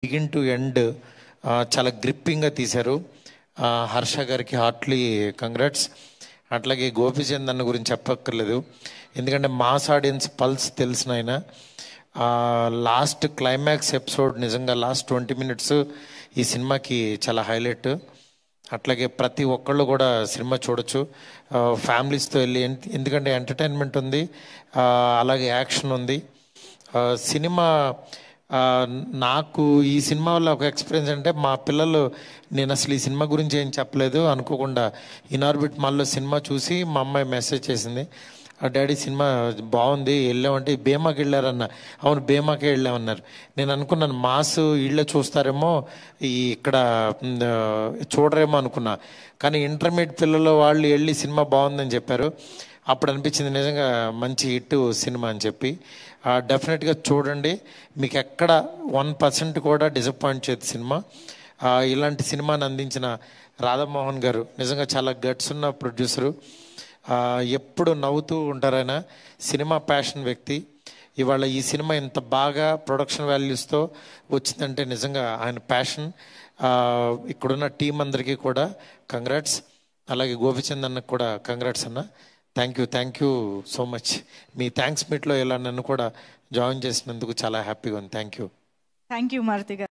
Begin to end చాలా గ్రిప్పింగ్గా తీశారు. హర్ష గారికి హార్ట్లీ కంగ్రాట్స్. అట్లాగే గోపీచంద్ అన్న గురించి చెప్పక్కర్లేదు, ఎందుకంటే మాస్ ఆడియన్స్ పల్స్ తెలిసిన ఆయన. లాస్ట్ క్లైమాక్స్ ఎపిసోడ్ నిజంగా లాస్ట్ 20 minutes ఈ సినిమాకి చాలా హైలైట్. అట్లాగే ప్రతి ఒక్కళ్ళు కూడా సినిమా చూడొచ్చు ఫ్యామిలీస్తో వెళ్ళి, ఎందుకంటే ఎంటర్టైన్మెంట్ ఉంది, అలాగే యాక్షన్ ఉంది. సినిమా నాకు ఈ సినిమా వల్ల ఒక ఎక్స్పీరియన్స్ అంటే, మా పిల్లలు నేను అసలు ఈ సినిమా గురించి ఏం చెప్పలేదు అనుకోకుండా ఇన్ఆర్బిట్ మాల్లో సినిమా చూసి మా అమ్మాయి మెసేజ్ చేసింది, డాడీ సినిమా బాగుంది వెళ్ళామంటే బేమాకి వెళ్ళారన్న. అవును బేమాకే వెళ్ళామన్నారు. నేను అనుకున్నాను మాస్ ఇళ్ళే చూస్తారేమో, ఇక్కడ చూడరేమో అనుకున్నా. కానీ ఇంటర్మీడియట్ పిల్లలు వాళ్ళు వెళ్ళి సినిమా బాగుందని చెప్పారు. అప్పుడు అనిపించింది నిజంగా మంచి హిట్ సినిమా అని చెప్పి. డెఫినెట్గా చూడండి, మీకు ఎక్కడ 1% కూడా డిసప్పాయింట్ చేయదు సినిమా. ఇలాంటి సినిమాని అందించిన రాధామోహన్ గారు నిజంగా చాలా గట్స్ ఉన్న ప్రొడ్యూసరు. ఎప్పుడు నవ్వుతూ ఉంటారైనా, సినిమా ప్యాషన్ వ్యక్తి. ఇవాళ ఈ సినిమా ఇంత బాగా ప్రొడక్షన్ వాల్యూస్తో వచ్చిందంటే నిజంగా ఆయన ప్యాషన్. ఇక్కడున్న టీం అందరికీ కూడా కంగ్రాట్స్. అలాగే గోపిచంద్ అన్నకు కూడా కంగ్రాట్స్ అన్న. Thank you so much. Me thanks మీట్లో ఇలా నన్ను కూడా జాయిన్ చేసినందుకు చాలా హ్యాపీగా ఉంది. థ్యాంక్ యూ మారుతి గారు.